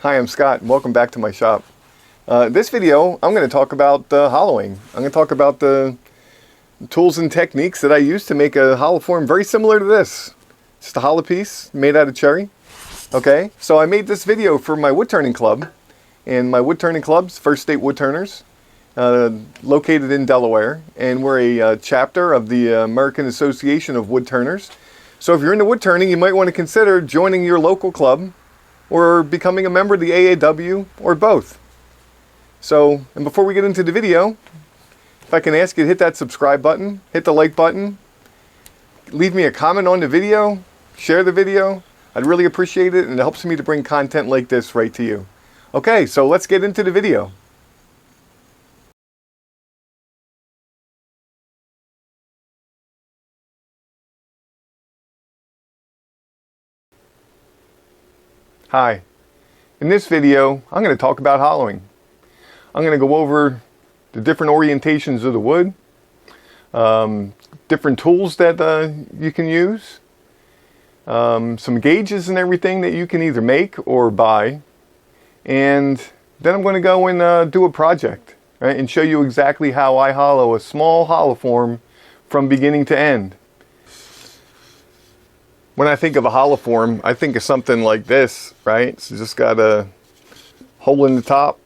Hi, I'm Scott and welcome back to my shop. This video I'm going to talk about hollowing. I'm going to talk about the tools and techniques that I use to make a hollow form very similar to this. Just a hollow piece made out of cherry. Okay, so I made this video for my woodturning club, and my woodturning club's First State Woodturners, located in Delaware, and we're a chapter of the American Association of Woodturners. So if you're into woodturning, you might want to consider joining your local club or becoming a member of the AAW, or both. So, and before we get into the video, if I can ask you to hit that subscribe button, hit the like button, leave me a comment on the video, share the video. I'd really appreciate it, and it helps me to bring content like this right to you. Okay, so let's get into the video. Hi. In this video, I'm going to talk about hollowing. I'm going to go over the different orientations of the wood, different tools that you can use, some gauges and everything that you can either make or buy, and then I'm going to go and do a project, right, and show you exactly how I hollow a small hollow form from beginning to end. When I think of a hollow form, I think of something like this, right? It's just got a hole in the top,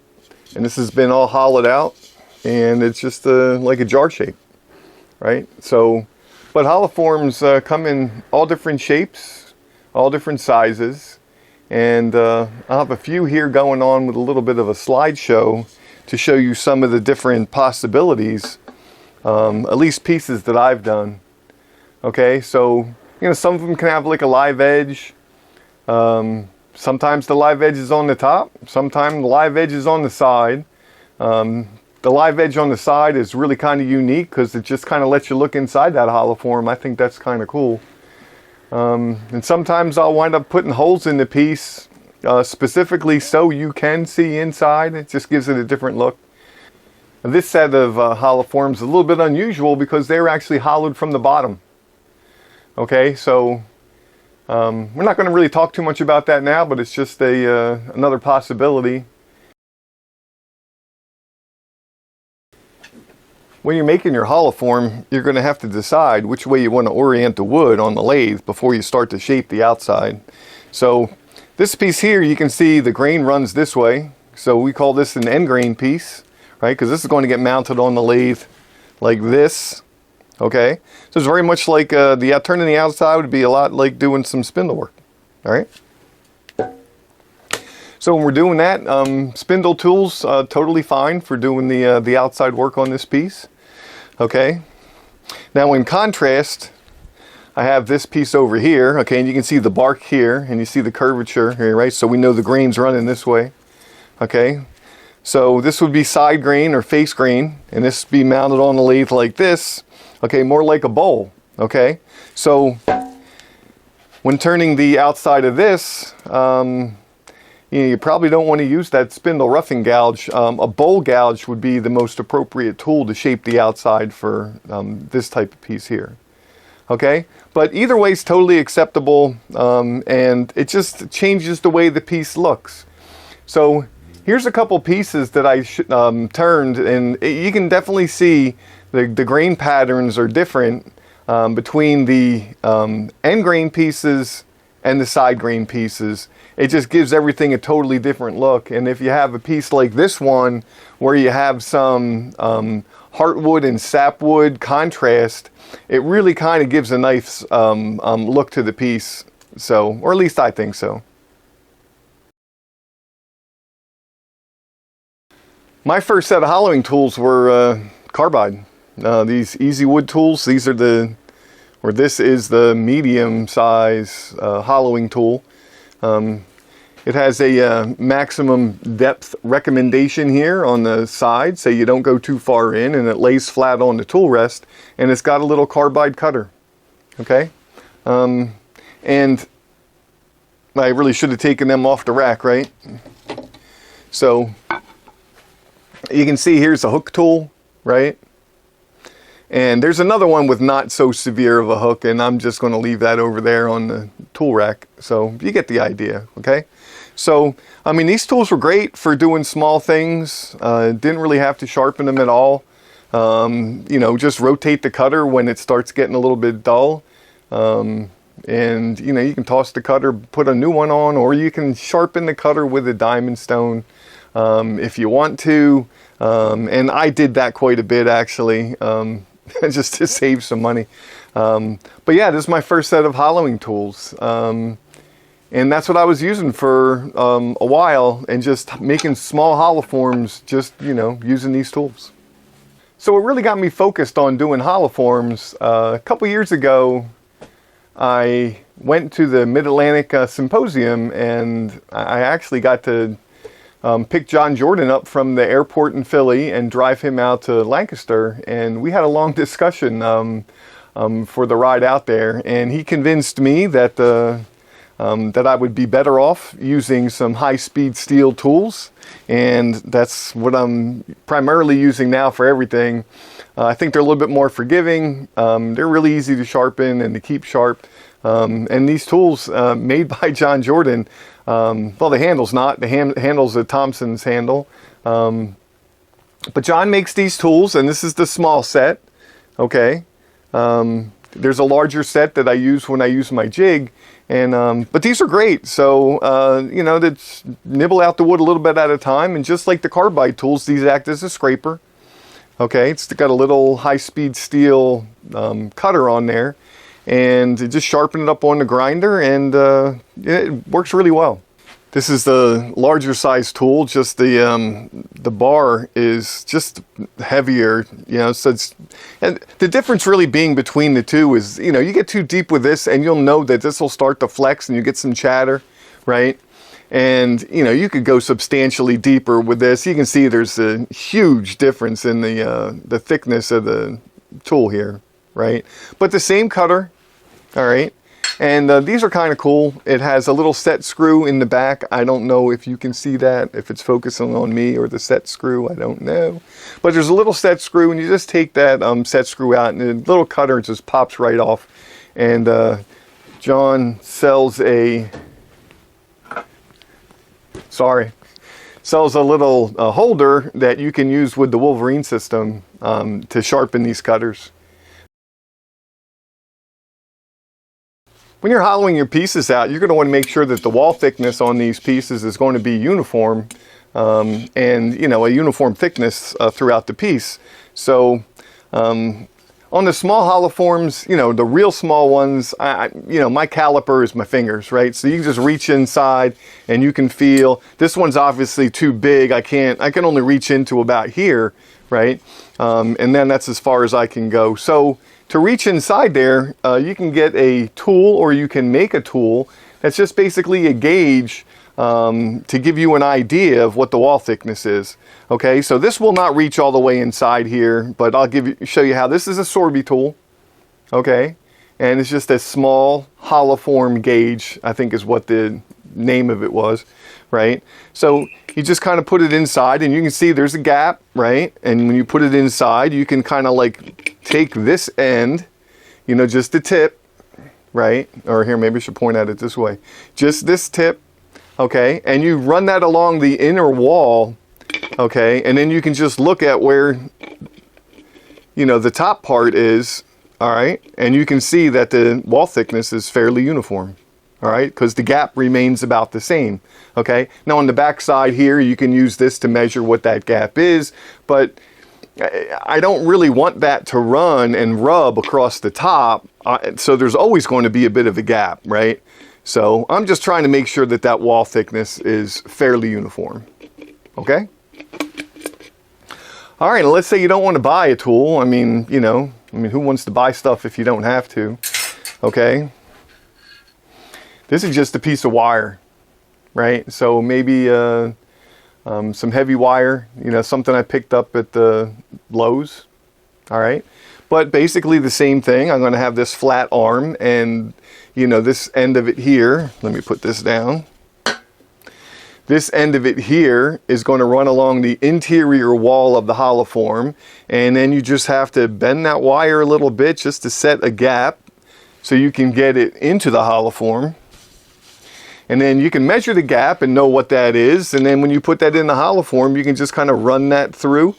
and this has been all hollowed out, and it's just like a jar shape, right? So, but hollow forms come in all different shapes, all different sizes, and I'll have a few here going on with a little bit of a slideshow to show you some of the different possibilities, at least pieces that I've done. Okay, so you know, some of them can have like a live edge. Sometimes the live edge is on the top. Sometimes the live edge is on the side. The live edge on the side is really kind of unique because it just kind of lets you look inside that hollow form. I think that's kind of cool. And sometimes I'll wind up putting holes in the piece specifically so you can see inside. It just gives it a different look. This set of hollow forms is a little bit unusual because they're actually hollowed from the bottom. Okay, so we're not going to really talk too much about that now, but it's just another possibility. When you're making your hollow form, you're going to have to decide which way you want to orient the wood on the lathe before you start to shape the outside. So this piece here, you can see the grain runs this way. So we call this an end grain piece, right? Because this is going to get mounted on the lathe like this. Okay, so it's very much like turning the outside would be a lot like doing some spindle work. All right. So when we're doing that, spindle tools totally fine for doing the outside work on this piece. Okay. Now in contrast, I have this piece over here. Okay, and you can see the bark here, and you see the curvature here, right? So we know the grain's running this way. Okay. So this would be side grain or face grain, and this would be mounted on the lathe like this. Okay, more like a bowl. Okay, so when turning the outside of this, you probably don't want to use that spindle roughing gouge. A bowl gouge would be the most appropriate tool to shape the outside for this type of piece here. Okay, but either way is totally acceptable, and it just changes the way the piece looks. So here's a couple pieces that I turned, and you can definitely see the grain patterns are different between the end grain pieces and the side grain pieces. It just gives everything a totally different look. And if you have a piece like this one where you have some heartwood and sapwood contrast, it really kind of gives a nice look to the piece. So, or at least I think so. My first set of hollowing tools were carbide. These easy wood tools, this is the medium size hollowing tool. It has a maximum depth recommendation here on the side, so you don't go too far in, and it lays flat on the tool rest, and it's got a little carbide cutter. Okay, and I really should have taken them off the rack, right? So you can see here's a hook tool, right? And there's another one with not so severe of a hook, and I'm just going to leave that over there on the tool rack. So you get the idea, okay? So, I mean, these tools were great for doing small things. Didn't really have to sharpen them at all. You know, just rotate the cutter when it starts getting a little bit dull. And, you know, you can toss the cutter, put a new one on, or you can sharpen the cutter with a diamond stone if you want to. And I did that quite a bit, actually, just to save some money. But yeah, this is my first set of hollowing tools. And that's what I was using for a while, and just making small hollow forms, just, you know, using these tools. So what really got me focused on doing hollow forms, a couple years ago, I went to the Mid-Atlantic Symposium, and I actually got to pick John Jordan up from the airport in Philly and drive him out to Lancaster, and we had a long discussion for the ride out there, and he convinced me that that I would be better off using some high-speed steel tools, and that's what I'm primarily using now for everything. I think they're a little bit more forgiving. They're really easy to sharpen and to keep sharp. And these tools made by John Jordan, well, the handle's not. The handle's a Thompson's handle. But John makes these tools, and this is the small set, okay? There's a larger set that I use when I use my jig, and but these are great. So you know, that's nibble out the wood a little bit at a time, and just like the carbide tools, these act as a scraper. Okay, it's got a little high-speed steel cutter on there, and just sharpen it up on the grinder, and it works really well. This is the larger size tool. Just the bar is just heavier, you know. So it's, and the difference really being between the two is, you know, you get too deep with this, and you'll know that this will start to flex, and you get some chatter, right? And you know, you could go substantially deeper with this. You can see there's a huge difference in the thickness of the tool here, right? But the same cutter, all right. And these are kind of cool. It has a little set screw in the back. I don't know if you can see that, if it's focusing on me or the set screw, I don't know. But there's a little set screw, and you just take that set screw out, and the little cutter just pops right off. And John sells a, sells a little holder that you can use with the Wolverine system to sharpen these cutters. When you're hollowing your pieces out, you're going to want to make sure that the wall thickness on these pieces is going to be uniform, and you know, a uniform thickness throughout the piece. So on the small hollow forms, you know, the real small ones, you know, my caliper is my fingers, right? So you can just reach inside and you can feel. This one's obviously too big. I can only reach into about here, right? And then that's as far as I can go. So to reach inside there, you can get a tool, or you can make a tool that's just basically a gauge to give you an idea of what the wall thickness is. Okay, so this will not reach all the way inside here, but I'll show you how. This is a Sorby tool, okay, and it's just a small hollow form gauge, I think is what the name of it was, right? So you just kind of put it inside, and you can see there's a gap, right? And when you put it inside, you can kind of like take this end, you know, just the tip, right? Or here, maybe I should point at it this way. Just this tip, okay? And you run that along the inner wall, okay? And then you can just look at where, you know, the top part is, all right? And you can see that the wall thickness is fairly uniform, all right? Because the gap remains about the same, okay? Now on the back side here, you can use this to measure what that gap is, but I don't really want that to run and rub across the top, so there's always going to be a bit of a gap, right? So I'm just trying to make sure that that wall thickness is fairly uniform, okay? All right, let's say you don't want to buy a tool. I mean, you know, who wants to buy stuff if you don't have to, okay? This is just a piece of wire, right? So maybe some heavy wire, you know, something I picked up at the Lowe's, all right? But basically the same thing. I'm going to have this flat arm, and, you know, this end of it here, let me put this down. This end of it here is going to run along the interior wall of the hollow form, and then you just have to bend that wire a little bit just to set a gap so you can get it into the hollow form. And then you can measure the gap and know what that is. And then when you put that in the hollow form, you can just kind of run that through.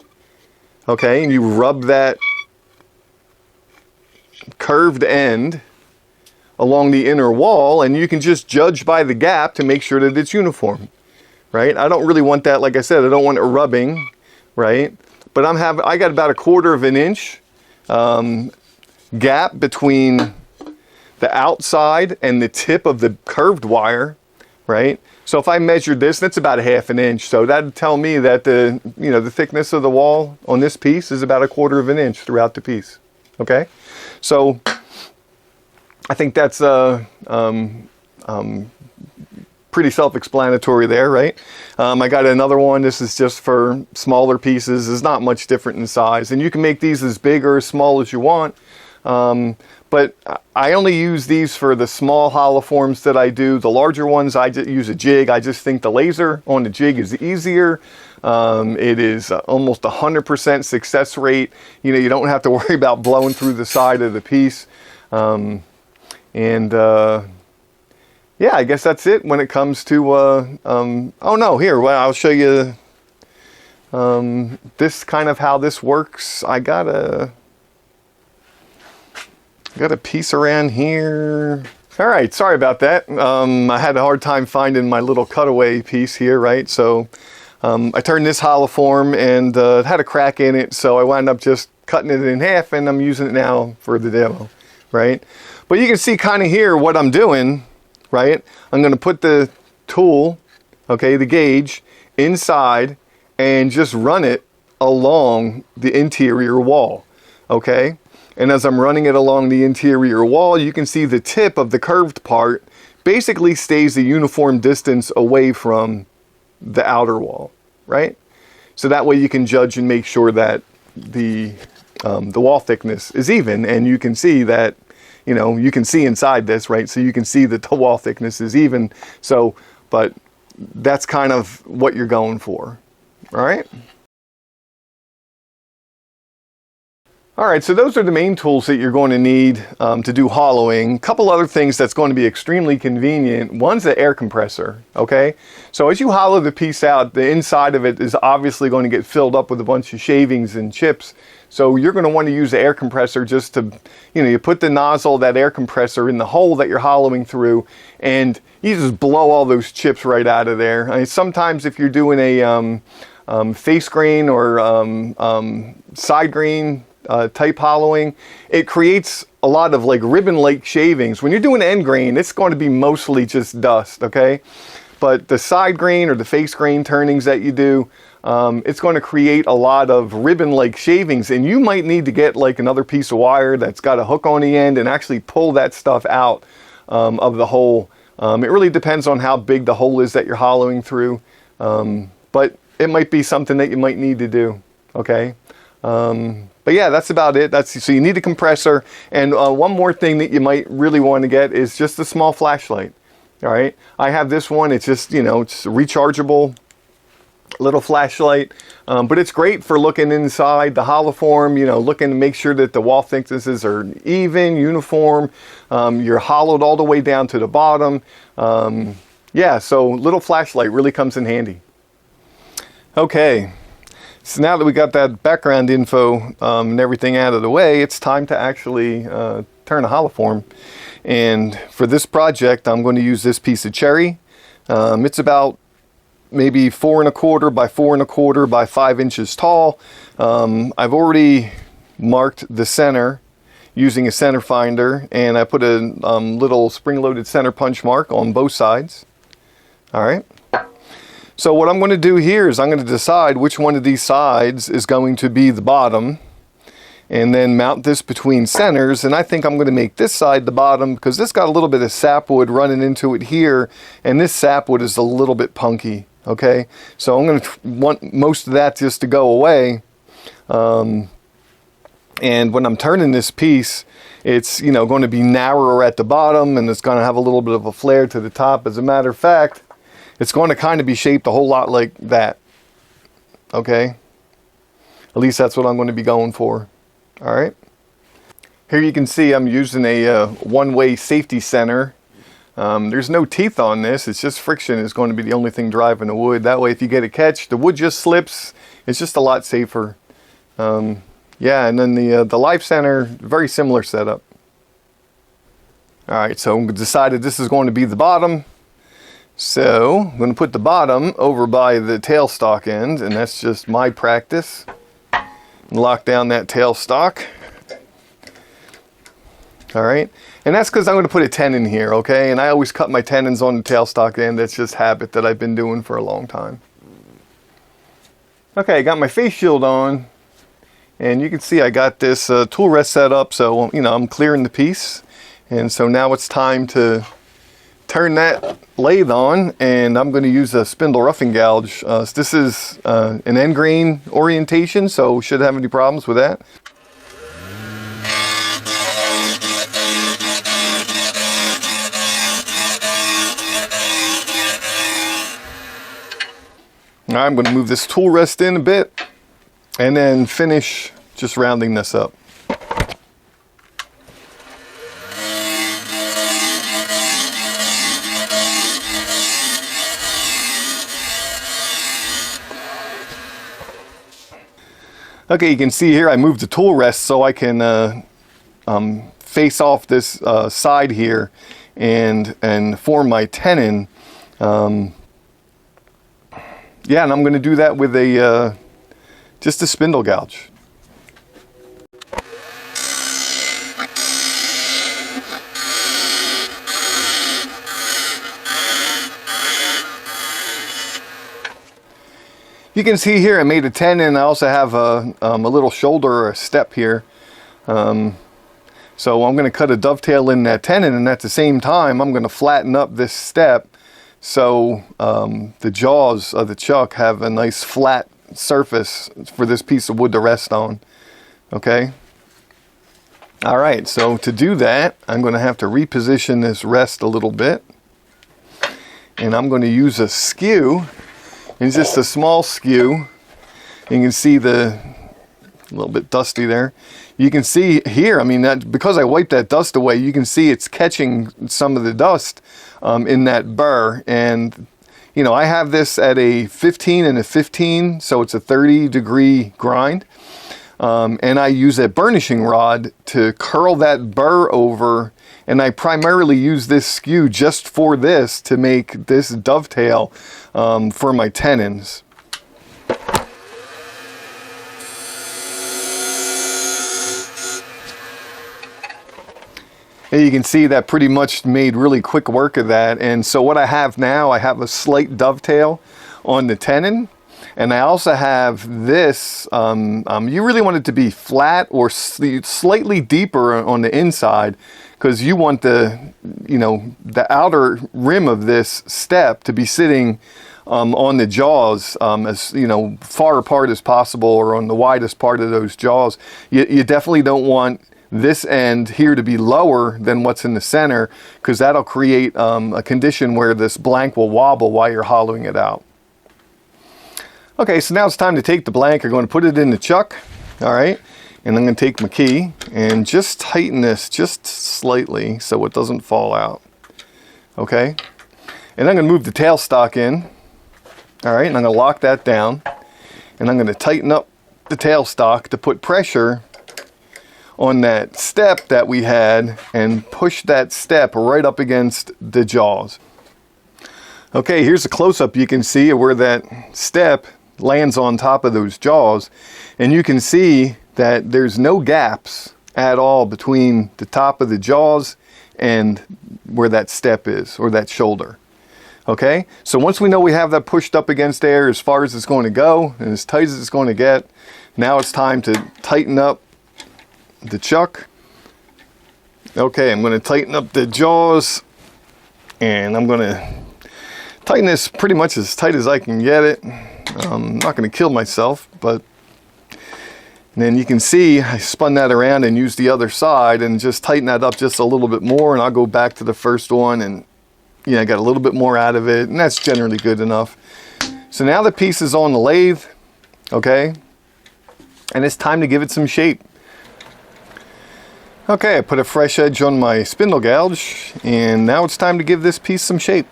Okay, and you rub that curved end along the inner wall, and you can just judge by the gap to make sure that it's uniform, right? I don't really want that, like I said, I don't want it rubbing, right? But I got about 1/4 of an inch gap between the outside and the tip of the curved wire, right? So if I measured this, that's about 1/2 an inch. So that'd tell me that the thickness of the wall on this piece is about 1/4 of an inch throughout the piece. Okay, so I think that's pretty self-explanatory there, right? I got another one. This is just for smaller pieces. It's not much different in size, and you can make these as big or as small as you want. But I only use these for the small hollow forms that I do. The larger ones, I just use a jig. I just think the laser on the jig is easier. It is almost 100% success rate. You don't have to worry about blowing through the side of the piece. Yeah, I guess that's it when it comes to, oh no, here, well, I'll show you this kind of how this works. I got a piece around here. All right, sorry about that. I had a hard time finding my little cutaway piece here, right? So I turned this hollow form and it had a crack in it, so I wound up just cutting it in half, and I'm using it now for the demo, right? But you can see kind of here what I'm doing, right? I'm going to put the tool, okay, the gauge, inside and just run it along the interior wall, okay? And as I'm running it along the interior wall, you can see the tip of the curved part basically stays a uniform distance away from the outer wall, right? So that way you can judge and make sure that the wall thickness is even, and you can see that, you can see inside this, right? So you can see that the wall thickness is even. So, but that's kind of what you're going for, all right? All right, so those are the main tools that you're going to need to do hollowing. A couple other things that's going to be extremely convenient. One's the air compressor, okay? So as you hollow the piece out, the inside of it is obviously going to get filled up with a bunch of shavings and chips. So you're going to want to use the air compressor just to, you put the nozzle, that air compressor, in the hole that you're hollowing through, and you just blow all those chips right out of there. I mean, sometimes if you're doing a face grain or side grain type hollowing, it creates a lot of like ribbon-like shavings. When you're doing end grain, it's going to be mostly just dust, okay? But the side grain or the face grain turnings that you do, it's going to create a lot of ribbon-like shavings, and you might need to get like another piece of wire that's got a hook on the end and actually pull that stuff out of the hole. It really depends on how big the hole is that you're hollowing through, but it might be something that you might need to do, okay? But yeah, that's about it. So you need a compressor, and one more thing that you might really want to get is just a small flashlight. All right, I have this one. It's just, it's a rechargeable little flashlight, but it's great for looking inside the hollow form, looking to make sure that the wall thicknesses are even, uniform, you're hollowed all the way down to the bottom. Yeah, so little flashlight really comes in handy. Okay, so now that we got that background info and everything out of the way, it's time to actually turn a hollow form. And for this project, I'm going to use this piece of cherry. It's about maybe 4 1/4 by 4 1/4 by 5 inches tall. I've already marked the center using a center finder, and I put a little spring-loaded center punch mark on both sides. All right. So what I'm going to do here is I'm going to decide which one of these sides is going to be the bottom, and then mount this between centers. And I think I'm going to make this side the bottom because this got a little bit of sapwood running into it here, and this sapwood is a little bit punky. Okay, so I'm going to want most of that just to go away. And when I'm turning this piece, it's going to be narrower at the bottom, and it's going to have a little bit of a flare to the top. As a matter of fact, it's going to kind of be shaped a whole lot like that. Okay, at least that's what I'm going to be going for. All right, here you can see I'm using a one-way safety center There's no teeth on this. It's just friction is going to be the only thing driving the wood. That way if you get a catch, the wood just slips. It's just a lot safer. Yeah, and then the Life Center, very similar setup. All right, so I decided this is going to be the bottom. So I'm going to put the bottom over by the tailstock end, and that's just my practice. Lock down that tailstock. All right, and that's because I'm going to put a tenon here, okay? And I always cut my tenons on the tailstock end. That's just habit that I've been doing for a long time. Okay, I got my face shield on. And you can see I got this tool rest set up, so you know I'm clearing the piece. And so now it's time to turn that lathe on, and I'm going to use a spindle roughing gouge. This is an end grain orientation, so shouldn't have any problems with that. Now I'm going to move this tool rest in a bit. And then finish just rounding this up. Okay, you can see here I moved the tool rest so I can face off this side here and form my tenon. Yeah, and I'm going to do that with a just a spindle gouge. You can see here I made a tenon. I also have a little shoulder or a step here. So I'm going to cut a dovetail in that tenon, and at the same time I'm going to flatten up this step so the jaws of the chuck have a nice flat surface for this piece of wood to rest on. Okay. All right, so to do that I'm going to have to reposition this rest a little bit, and I'm going to use a skew. It's just a small skew. You can see a little bit dusty there. You can see here, I mean, that because I wiped that dust away, you can see it's catching some of the dust in that burr. And you know, I have this at a 15 and a 15, so it's a 30-degree grind. And I use a burnishing rod to curl that burr over, and I primarily use this skew just for this to make this dovetail for my tenons. And you can see that pretty much made really quick work of that. And so what I have now, I have a slight dovetail on the tenon. And I also have this, you really want it to be flat or slightly deeper on the inside, because you want the outer rim of this step to be sitting on the jaws as far apart as possible, or on the widest part of those jaws. You definitely don't want this end here to be lower than what's in the center, because that'll create a condition where this blank will wobble while you're hollowing it out. Okay, so now it's time to take the blank. I'm going to put it in the chuck, all right? And I'm going to take my key and just tighten this just slightly so it doesn't fall out, okay? And I'm going to move the tailstock in, all right? And I'm going to lock that down. And I'm going to tighten up the tailstock to put pressure on that step that we had and push that step right up against the jaws. Okay, here's a close-up. You can see where that step lands on top of those jaws, and you can see that there's no gaps at all between the top of the jaws and where that step is, or that shoulder. Okay, so once we know we have that pushed up against there as far as it's going to go and as tight as it's going to get, now it's time to tighten up the chuck. Okay, I'm going to tighten up the jaws, and I'm going to tighten this pretty much as tight as I can get it. I'm not going to kill myself, but then you can see I spun that around and used the other side and just tighten that up just a little bit more, and I'll go back to the first one, and I got a little bit more out of it, and that's generally good enough. So now the piece is on the lathe, okay, and it's time to give it some shape. Okay, I put a fresh edge on my spindle gouge, and now it's time to give this piece some shape.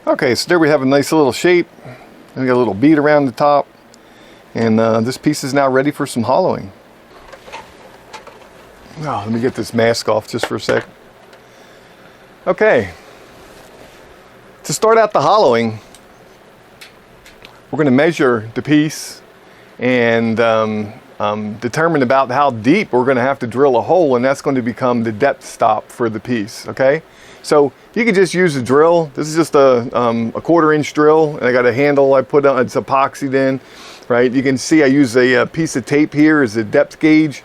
Okay, so there we have a nice little shape. We got a little bead around the top, and this piece is now ready for some hollowing. Oh, let me get this mask off just for a sec. Okay, to start out the hollowing, we're going to measure the piece and determine about how deep we're going to have to drill a hole, and that's going to become the depth stop for the piece. Okay, so you can just use a drill. This is just a 1/4 inch drill, and I got a handle I put on. It's epoxied in, right? You can see I use a piece of tape here as a depth gauge,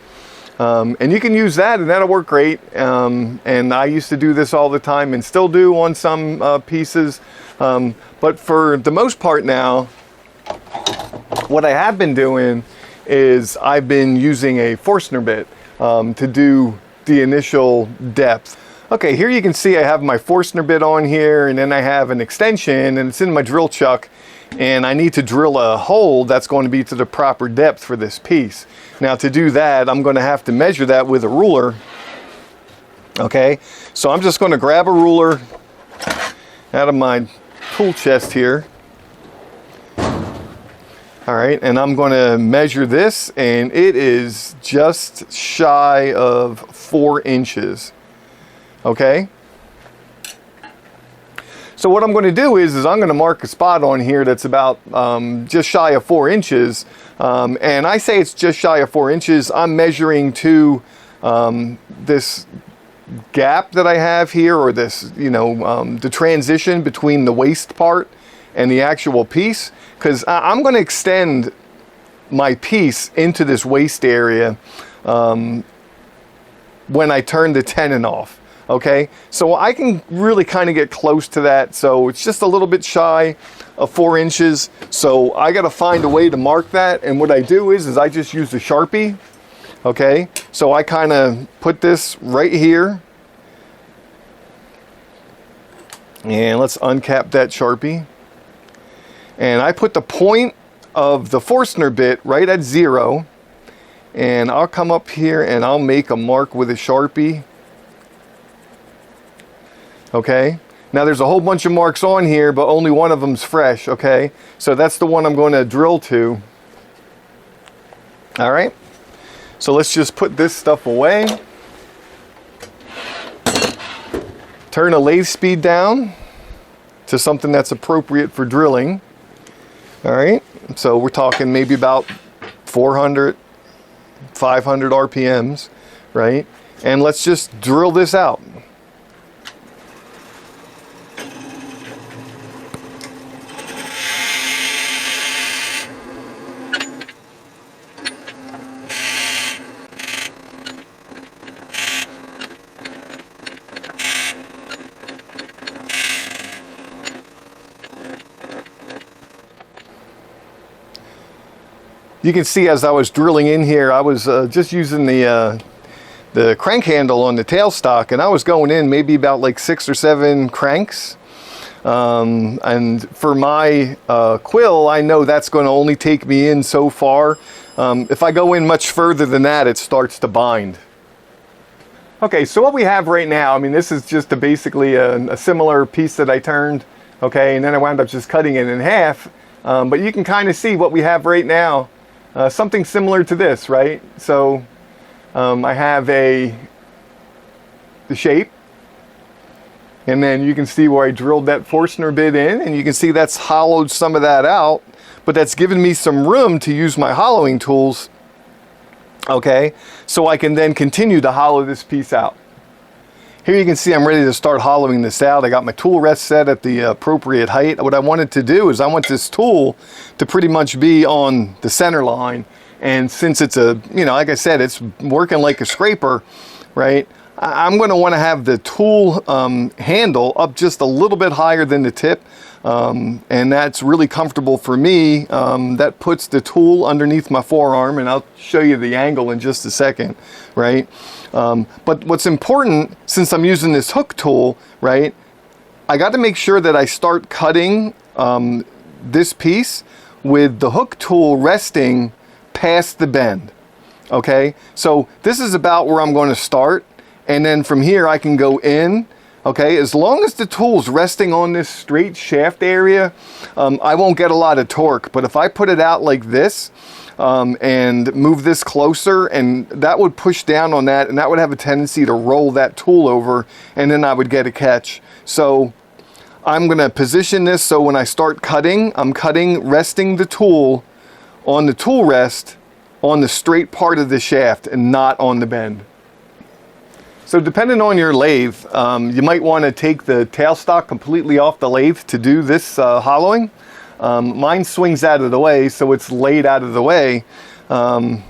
and you can use that, and that'll work great. And I used to do this all the time, and still do on some pieces. But for the most part now, what I have been doing is I've been using a Forstner bit to do the initial depth. Okay, here you can see I have my Forstner bit on here, and then I have an extension, and it's in my drill chuck, and I need to drill a hole that's going to be to the proper depth for this piece. Now to do that, I'm going to have to measure that with a ruler. Okay, so I'm just going to grab a ruler out of my tool chest here. All right, and I'm going to measure this, and it is just shy of 4 inches. Okay, so what I'm going to do is I'm going to mark a spot on here that's about just shy of 4 inches, and I say it's just shy of 4 inches. I'm measuring to this gap that I have here, or this, you know, the transition between the waist part and the actual piece, because I'm going to extend my piece into this waist area when I turn the tenon off. Okay, so I can really kind of get close to that. So it's just a little bit shy of 4 inches. So I got to find a way to mark that. And what I do is I just use a Sharpie. Okay, so I kind of put this right here. And let's uncap that Sharpie. And I put the point of the Forstner bit right at 0. And I'll come up here and I'll make a mark with a Sharpie. Okay, now there's a whole bunch of marks on here, but only one of them's fresh. Okay, so that's the one I'm going to drill to. All right, so let's just put this stuff away. Turn the lathe speed down to something that's appropriate for drilling. All right, so we're talking maybe about 400, 500 RPMs, right? And let's just drill this out. You can see as I was drilling in here, I was just using the crank handle on the tailstock, and I was going in maybe about like 6 or 7 cranks. And for my quill, I know that's going to only take me in so far. If I go in much further than that, it starts to bind. Okay, so what we have right now, I mean, this is just basically a similar piece that I turned, okay, and then I wound up just cutting it in half. But you can kind of see what we have right now. Something similar to this, right? So I have the shape, and then you can see where I drilled that Forstner bit in, and you can see that's hollowed some of that out, but that's given me some room to use my hollowing tools, okay, so I can then continue to hollow this piece out. Here you can see I'm ready to start hollowing this out. I got my tool rest set at the appropriate height. What I wanted to do is I want this tool to pretty much be on the center line. And since it's a, you know, like I said, it's working like a scraper, right? I'm going to want to have the tool handle up just a little bit higher than the tip. And that's really comfortable for me. That puts the tool underneath my forearm, and I'll show you the angle in just a second, right? But what's important, since I'm using this hook tool, right, I got to make sure that I start cutting this piece with the hook tool resting past the bend. Okay, so this is about where I'm going to start, and then from here I can go in. Okay, as long as the tool's resting on this straight shaft area, I won't get a lot of torque. But if I put it out like this and move this closer, and that would push down on that, and that would have a tendency to roll that tool over, and then I would get a catch. So I'm going to position this so when I start cutting, I'm cutting resting the tool on the tool rest on the straight part of the shaft and not on the bend. So depending on your lathe, you might want to take the tailstock completely off the lathe to do this hollowing. Mine swings out of the way, so it's laid out of the way. You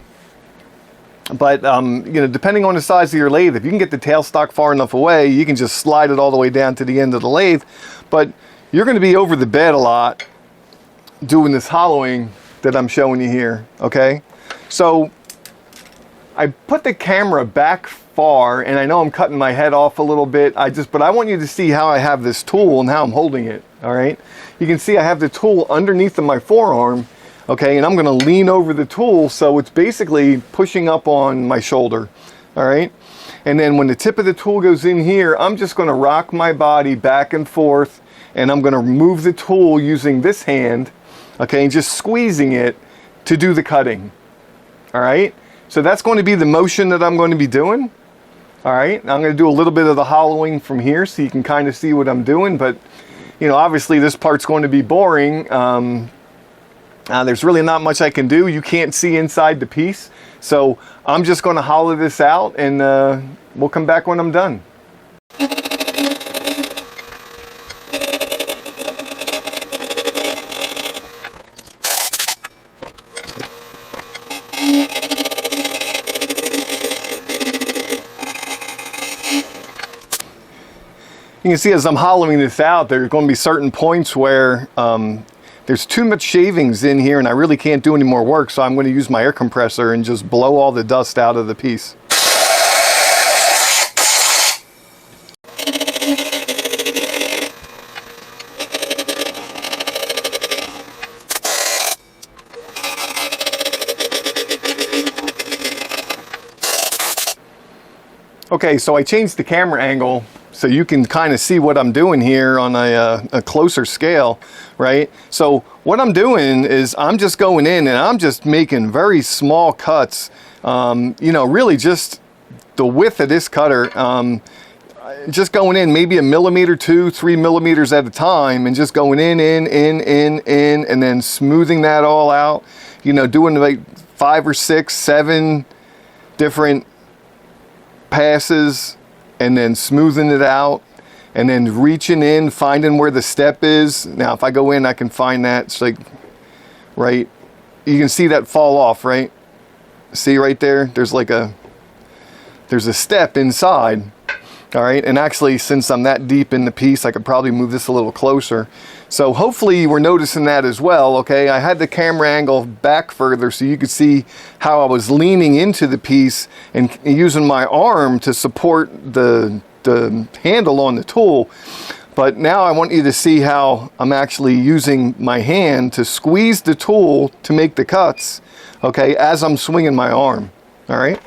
know, depending on the size of your lathe, if you can get the tailstock far enough away, you can just slide it all the way down to the end of the lathe. But you're going to be over the bed a lot doing this hollowing that I'm showing you here, okay? So I put the camera back far, and I know I'm cutting my head off a little bit. But I want you to see how I have this tool and how I'm holding it, all right? You can see I have the tool underneath of my forearm, okay, and I'm gonna lean over the tool so it's basically pushing up on my shoulder, all right? And then when the tip of the tool goes in here, I'm just gonna rock my body back and forth, and I'm gonna move the tool using this hand, okay, and just squeezing it to do the cutting, all right? So that's going to be the motion that I'm going to be doing. All right, I'm going to do a little bit of the hollowing from here so you can kind of see what I'm doing, but you know, obviously this part's going to be boring. There's really not much I can do. You can't see inside the piece. So I'm just going to hollow this out, and we'll come back when I'm done. You can see as I'm hollowing this out, there's going to be certain points where there's too much shavings in here and I really can't do any more work, so I'm going to use my air compressor and just blow all the dust out of the piece. Okay, so I changed the camera angle so you can kind of see what I'm doing here on a closer scale, right? So what I'm doing is I'm just going in and I'm just making very small cuts, you know, really just the width of this cutter, just going in maybe 1 millimeter, 2-3 millimeters at a time, and just going in, and then smoothing that all out, you know, doing like 5 or 6, 7 different passes, and then smoothing it out, and then reaching in, finding where the step is. Now if I go in, I can find that. It's like, right, you can see that fall off, right? See right there, there's a step inside. All right, and actually, since I'm that deep in the piece, I could probably move this a little closer. So hopefully you were noticing that as well, okay? I had the camera angle back further so you could see how I was leaning into the piece and using my arm to support the handle on the tool. But now I want you to see how I'm actually using my hand to squeeze the tool to make the cuts, okay, as I'm swinging my arm, all right?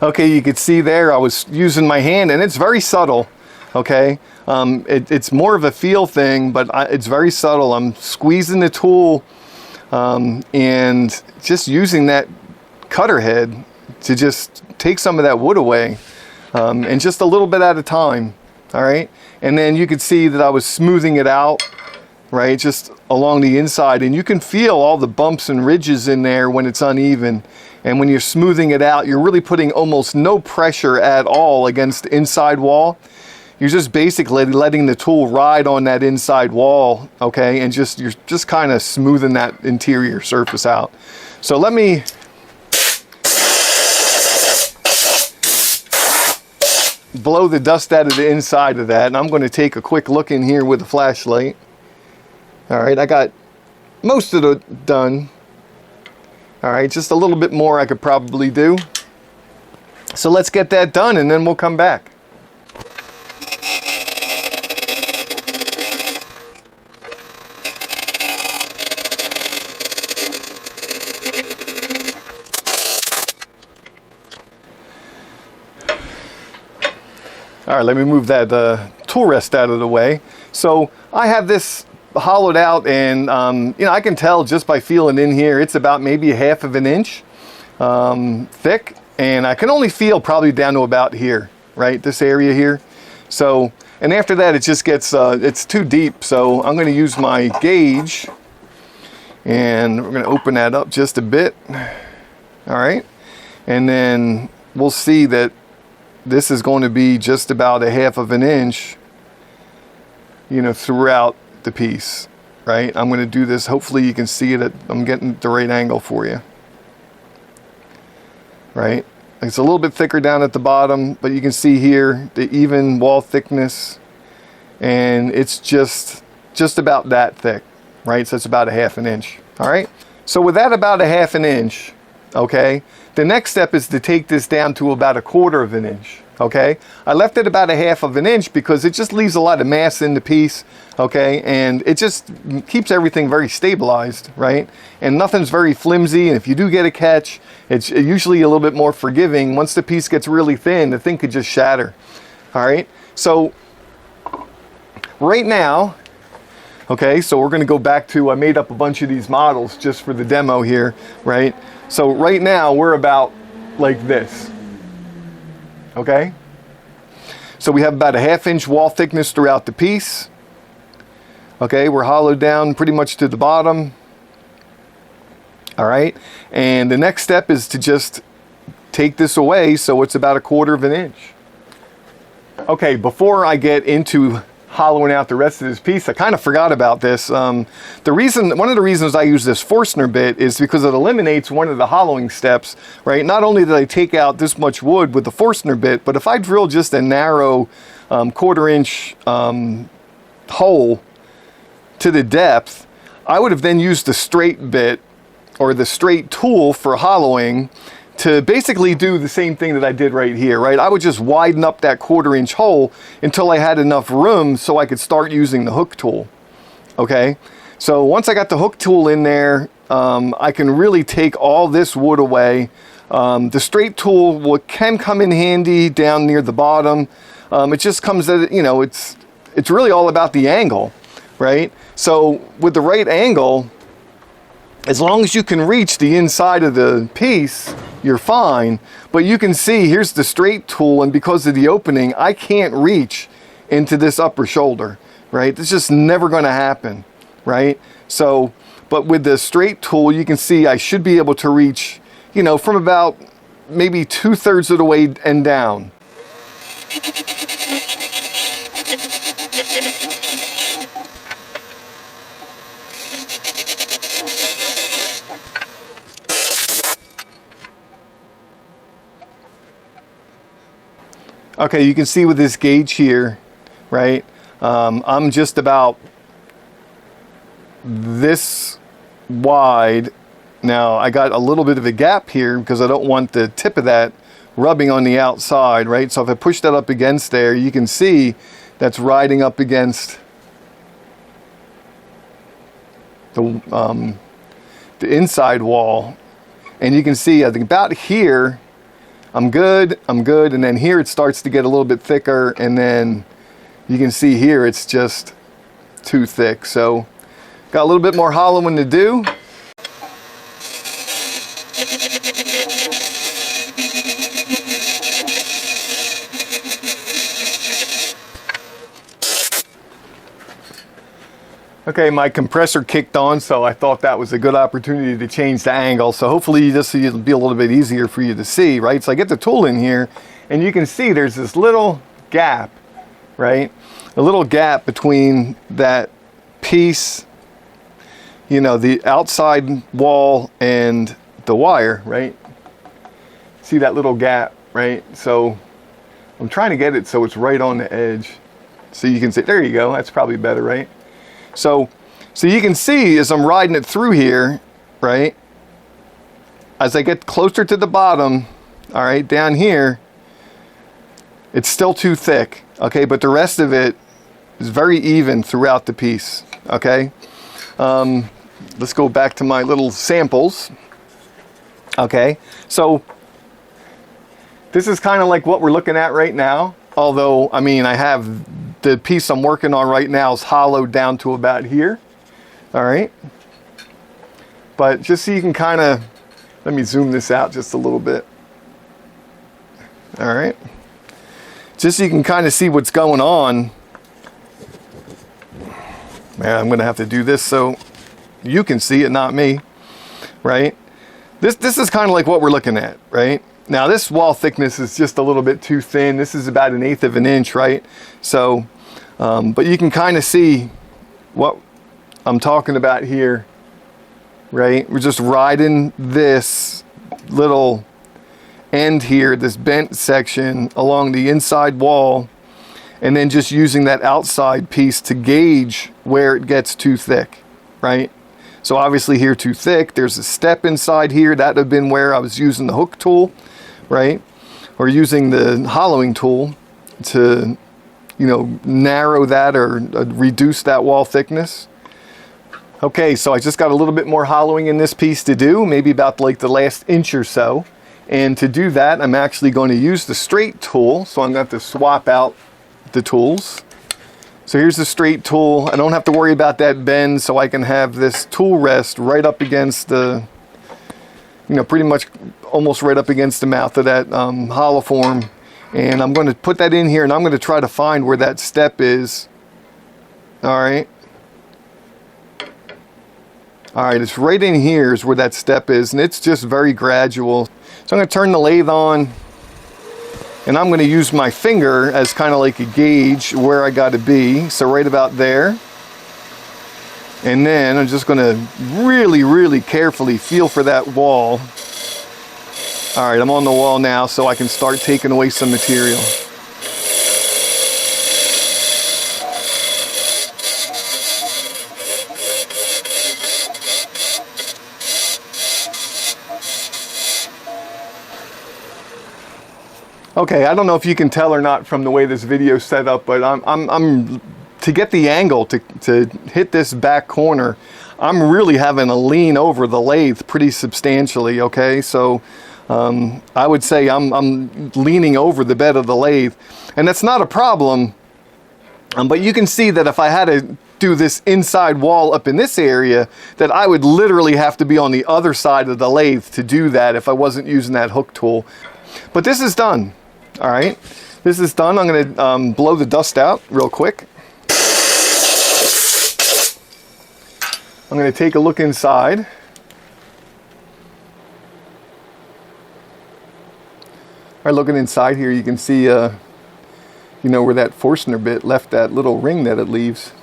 Okay, you could see there I was using my hand, and it's very subtle. Okay, it's more of a feel thing, but it's very subtle. I'm squeezing the tool and just using that cutter head to just take some of that wood away, and just a little bit at a time. All right, and then you could see that I was smoothing it out, right, just along the inside, and you can feel all the bumps and ridges in there when it's uneven. And when you're smoothing it out, you're really putting almost no pressure at all against the inside wall. You're just basically letting the tool ride on that inside wall, okay, and you're just kind of smoothing that interior surface out. So let me blow the dust out of the inside of that, and I'm going to take a quick look in here with a flashlight. All right, I got most of it done. All right, just a little bit more I could probably do. So let's get that done, and then we'll come back. All right, let me move that tool rest out of the way. So I have this hollowed out, and you know, I can tell just by feeling in here, it's about maybe 1/2 inch thick, and I can only feel probably down to about here, right, this area here. So, and after that, it just gets, it's too deep. So I'm going to use my gauge, and we're going to open that up just a bit. All right, and then we'll see that this is going to be just about 1/2 inch, you know, throughout the piece, right? I'm going to do this. Hopefully you can see it. I'm getting the right angle for you, right? It's a little bit thicker down at the bottom, but you can see here the even wall thickness, and it's just about that thick, right? So it's about 1/2 inch. All right. So with that about 1/2 inch, okay, the next step is to take this down to about 1/4 inch. Okay, I left it about 1/2 inch because it just leaves a lot of mass in the piece, okay, and it just keeps everything very stabilized, right? And nothing's very flimsy, and if you do get a catch, it's usually a little bit more forgiving. Once the piece gets really thin, the thing could just shatter. All right, so right now, okay, so we're going to go back to, I made up a bunch of these models just for the demo here, right? So right now we're about like this. Okay, so we have about 1/2 inch wall thickness throughout the piece. Okay, we're hollowed down pretty much to the bottom. All right, and the next step is to just take this away so it's about 1/4 inch. Okay, before I get into hollowing out the rest of this piece, I kind of forgot about this. One of the reasons I use this Forstner bit is because it eliminates one of the hollowing steps, right? Not only did I take out this much wood with the Forstner bit, but if I drill just a narrow 1/4 inch hole to the depth, I would have then used the straight bit or the straight tool for hollowing to basically do the same thing that I did right here, right? I would just widen up that 1/4 inch hole until I had enough room so I could start using the hook tool, okay? So once I got the hook tool in there, I can really take all this wood away. The straight tool can come in handy down near the bottom. It just comes at, you know, it's really all about the angle, right? So with the right angle, as long as you can reach the inside of the piece, you're fine. But you can see here's the straight tool, and because of the opening, I can't reach into this upper shoulder, right? It's just never going to happen, right? So, but with the straight tool, you can see I should be able to reach, you know, from about maybe 2/3 of the way and down. Okay, you can see with this gauge here, right? I'm just about this wide. Now I got a little bit of a gap here because I don't want the tip of that rubbing on the outside, right? So if I push that up against there, you can see that's riding up against the inside wall. And you can see, I think about here, I'm good, and then here it starts to get a little bit thicker, and then you can see here it's just too thick. So got a little bit more hollowing to do. Okay, my compressor kicked on, so I thought that was a good opportunity to change the angle. So hopefully it'll be a little bit easier for you to see, right? So I get the tool in here, and you can see there's this little gap, right? A little gap between that piece, you know, the outside wall and the wire, right? See that little gap, right? So I'm trying to get it so it's right on the edge. So you can see, there you go, that's probably better, right? So you can see as I'm riding it through here, right, as I get closer to the bottom, all right, down here, it's still too thick, okay, but the rest of it is very even throughout the piece, okay. Let's go back to my little samples, okay. So this is kind of like what we're looking at right now, although, I mean, I have the piece I'm working on right now is hollowed down to about here, all right? But just so you can kind of, let me zoom this out just a little bit. All right? Just so you can kind of see what's going on. Man, I'm gonna have to do this so you can see it, not me, right? This is kind of like what we're looking at, right? Now this wall thickness is just a little bit too thin. This is about 1/8 of an inch, right? So, but you can kind of see what I'm talking about here, right? We're just riding this little end here, this bent section along the inside wall, and then just using that outside piece to gauge where it gets too thick, right? So obviously here too thick, there's a step inside here. That would have been where I was using the hook tool, right? Or using the hollowing tool to, you know, narrow that or reduce that wall thickness. Okay, so I just got a little bit more hollowing in this piece to do, maybe about like the last inch or so. And to do that, I'm actually going to use the straight tool. So I'm going to have to swap out the tools. So here's the straight tool. I don't have to worry about that bend, so I can have this tool rest right up against the, you know, pretty much almost right up against the mouth of that hollow form. And I'm going to put that in here, and I'm going to try to find where that step is. All right. All right, it's right in here is where that step is, and it's just very gradual. So I'm going to turn the lathe on, and I'm going to use my finger as kind of like a gauge where I got to be. So right about there. And then I'm just going to really, really carefully feel for that wall. All right, I'm on the wall now, so I can start taking away some material. Okay, I don't know if you can tell or not from the way this video is set up, but I'm to get the angle to hit this back corner, I'm really having to lean over the lathe pretty substantially, okay? So I would say I'm leaning over the bed of the lathe, and that's not a problem, but you can see that if I had to do this inside wall up in this area, that I would literally have to be on the other side of the lathe to do that if I wasn't using that hook tool. But this is done. All right, this is done. I'm going to blow the dust out real quick. I'm going to take a look inside. All right, looking inside here, you can see, you know, where that Forstner bit left that little ring that it leaves,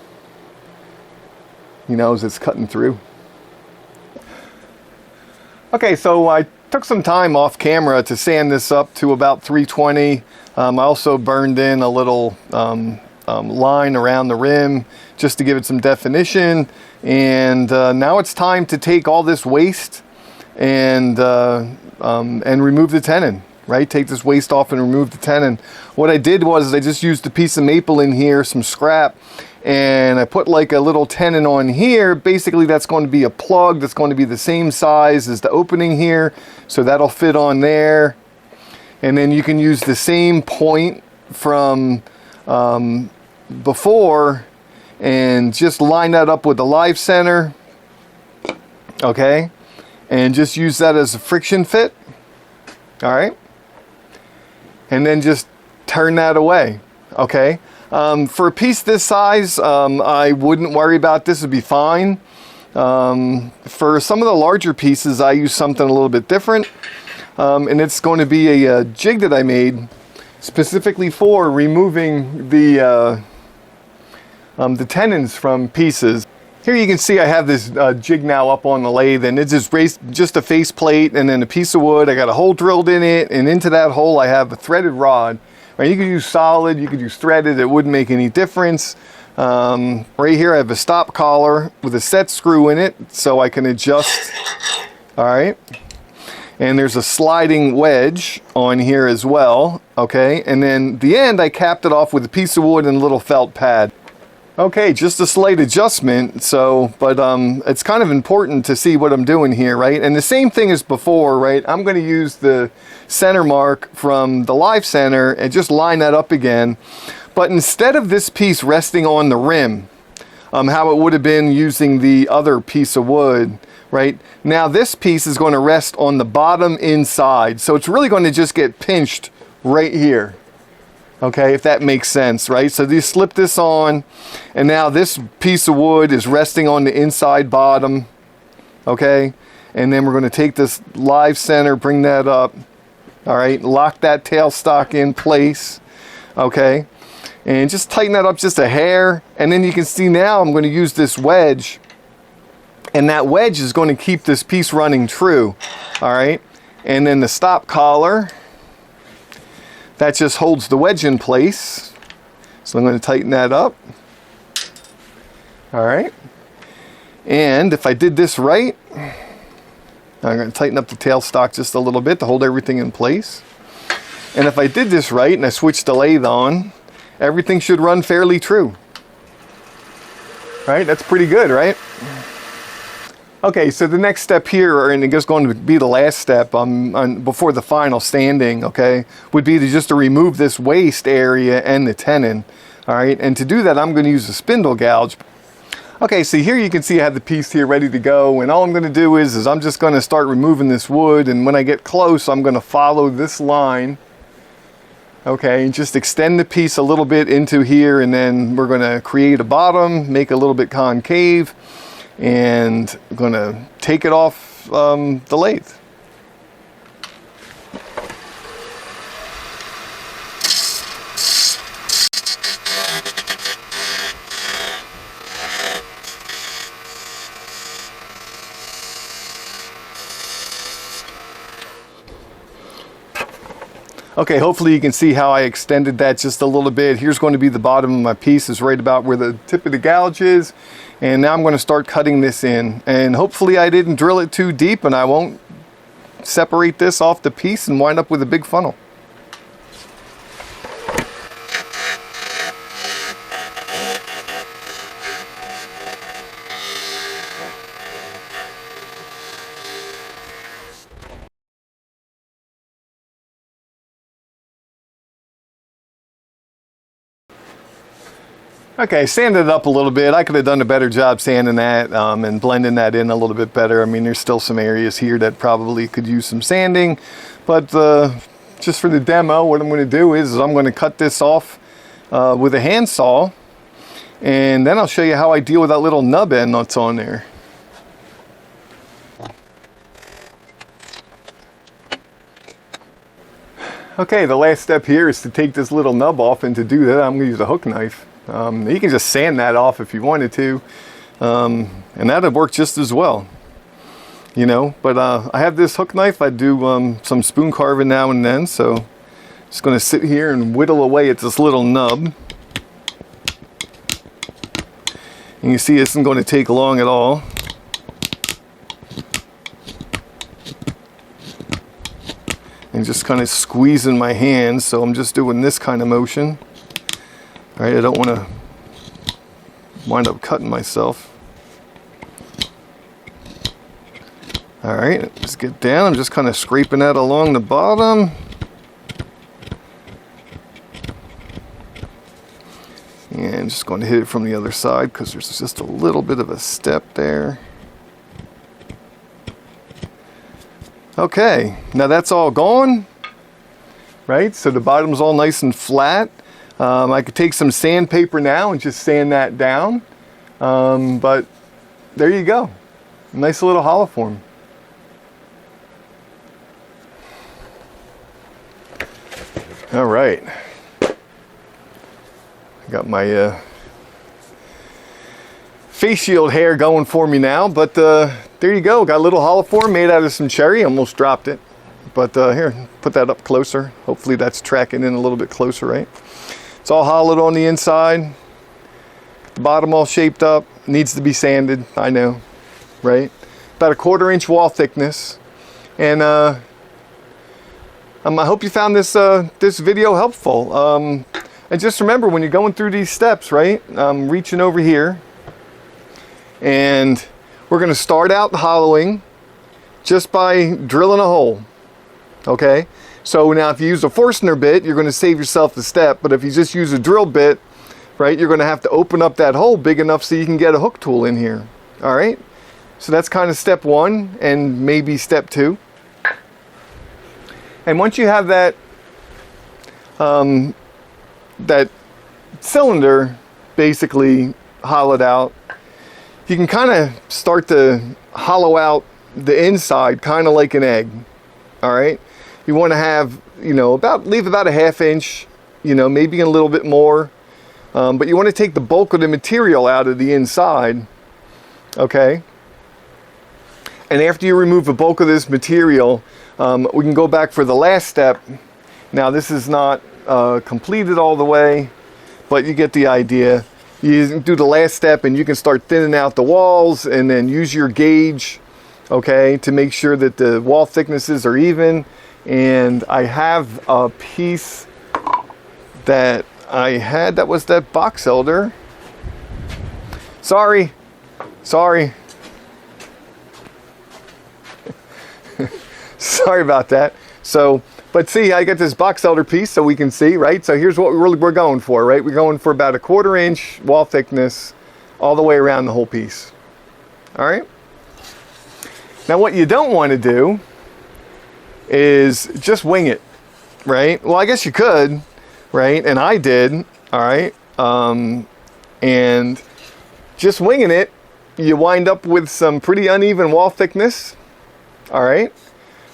you know, as it's cutting through. Okay, so I took some time off camera to sand this up to about 320. I also burned in a little line around the rim just to give it some definition. And now it's time to take all this waste and remove the tenon, right? Take this waste off and remove the tenon. What I did was I just used a piece of maple in here, some scrap, and I put like a little tenon on here. Basically that's going to be a plug that's going to be the same size as the opening here, so that'll fit on there. And then you can use the same point from before and just line that up with the live center, okay? And just use that as a friction fit, all right? And then just turn that away, okay? For a piece this size, I wouldn't worry about this, would be fine. For some of the larger pieces, I use something a little bit different. And it's going to be a jig that I made specifically for removing the tenons from pieces. Here you can see I have this jig now up on the lathe, and it's just a face plate and then a piece of wood. I got a hole drilled in it, and into that hole I have a threaded rod. Right, you could use solid, you could use threaded, it wouldn't make any difference. Right here I have a stop collar with a set screw in it so I can adjust. All right. And there's a sliding wedge on here as well, okay? And then the end I capped it off with a piece of wood and a little felt pad. Okay, just a slight adjustment, so, but it's kind of important to see what I'm doing here, right? And the same thing as before, right? I'm gonna use the center mark from the live center and just line that up again. But instead of this piece resting on the rim, how it would have been using the other piece of wood, right? Now this piece is going to rest on the bottom inside. So it's really going to just get pinched right here. Okay, if that makes sense, right? So you slip this on, and now this piece of wood is resting on the inside bottom, okay? And then we're going to take this live center, bring that up, all right? Lock that tailstock in place, okay? And just tighten that up just a hair, and then you can see now I'm going to use this wedge, and that wedge is going to keep this piece running true, all right? And then the stop collar, that just holds the wedge in place. So I'm going to tighten that up. All right. And if I did this right, I'm going to tighten up the tailstock just a little bit to hold everything in place. And if I did this right and I switched the lathe on, everything should run fairly true. Right? That's pretty good, right? Okay, so the next step here, and it's going to be the last step before the final sanding, okay, would be to remove this waist area and the tenon, all right? And to do that, I'm going to use a spindle gouge. Okay, so here you can see I have the piece here ready to go, and all I'm going to do is I'm just going to start removing this wood, and when I get close, I'm going to follow this line, okay, and just extend the piece a little bit into here, and then we're going to create a bottom, make a little bit concave, and I'm going to take it off the lathe. Okay, hopefully you can see how I extended that just a little bit. Here's going to be the bottom of my piece, is right about where the tip of the gouge is. And now I'm going to start cutting this in. And hopefully I didn't drill it too deep and I won't separate this off the piece and wind up with a big funnel. Okay, sanded it up a little bit. I could have done a better job sanding that and blending that in a little bit better. I mean, there's still some areas here that probably could use some sanding, but just for the demo, what I'm going to do is I'm going to cut this off with a handsaw, and then I'll show you how I deal with that little nub end that's on there. Okay, the last step here is to take this little nub off, and to do that I'm going to use a hook knife. You can just sand that off if you wanted to, and that'd work just as well, you know. But I have this hook knife. I do some spoon carving now and then, so just going to sit here and whittle away at this little nub. And you see this isn't going to take long at all. And just kind of squeezing my hands, so I'm just doing this kind of motion. All right, I don't want to wind up cutting myself. All right, let's get down. I'm just kind of scraping that along the bottom. And just going to hit it from the other side because there's just a little bit of a step there. Okay, now that's all gone, right? So the bottom's all nice and flat. I could take some sandpaper now and just sand that down. But there you go. Nice little hollow form. All right. Got my face shield hair going for me now, but there you go. Got a little hollow form made out of some cherry. Almost dropped it, but here, put that up closer. Hopefully that's tracking in a little bit closer, right? It's all hollowed on the inside. The bottom all shaped up. Needs to be sanded, I know, right? About a 1/4 inch wall thickness, and I hope you found this this video helpful. And just remember, when you're going through these steps, right? I'm reaching over here, and we're going to start out hollowing just by drilling a hole. Okay? So now if you use a Forstner bit, you're going to save yourself a step, but if you just use a drill bit, right, you're going to have to open up that hole big enough so you can get a hook tool in here. All right? So that's kind of step 1 and maybe step 2. And once you have that that cylinder basically hollowed out, you can kind of start to hollow out the inside, kind of like an egg. All right, you want to have, you know, leave about a 1/2 inch, you know, maybe a little bit more, but you want to take the bulk of the material out of the inside. Okay, and after you remove the bulk of this material, we can go back for the last step. Now this is not completed all the way, but you get the idea. You do the last step and you can start thinning out the walls, and then use your gauge, okay, to make sure that the wall thicknesses are even. And I have a piece that I had that was that box elder. Sorry. Sorry about that. So, but see, I got this box elder piece so we can see, right? So here's what we're going for, right? We're going for about a 1/4 inch wall thickness all the way around the whole piece. All right? Now what you don't want to do is just wing it, right? Well, I guess you could, right? And I did, all right? And just winging it, you wind up with some pretty uneven wall thickness, all right?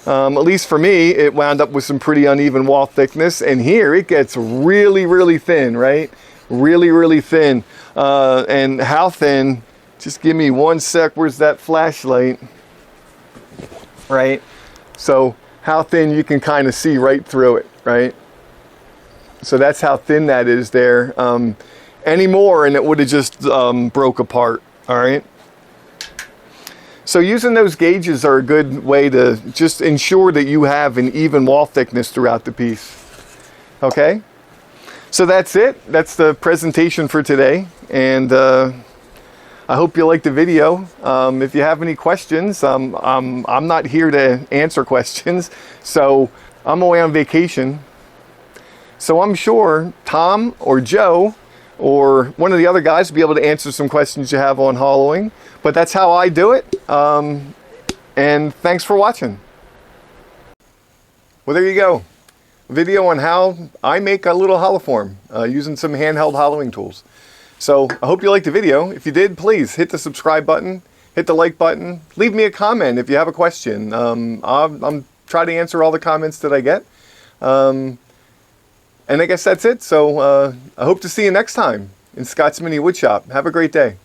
At least for me, it wound up with some pretty uneven wall thickness, and here it gets really, really thin, right? Really, really thin. And how thin? Just give me one sec. Where's that flashlight? Right? So how thin you can kind of see right through it, right? So that's how thin that is there. Any more and it would have just broke apart, all right? So using those gauges are a good way to just ensure that you have an even wall thickness throughout the piece. Okay? So that's it. That's the presentation for today. And I hope you liked the video. If you have any questions, I'm not here to answer questions. So I'm away on vacation. So I'm sure Tom or Joe or one of the other guys will be able to answer some questions you have on hollowing. But that's how I do it. And thanks for watching. Well, there you go. A video on how I make a little hollow form using some handheld hollowing tools. So I hope you liked the video. If you did, please hit the subscribe button, hit the like button, leave me a comment if you have a question. I'm trying to answer all the comments that I get. And I guess that's it. So I hope to see you next time in Scott's Mini Woodshop. Have a great day.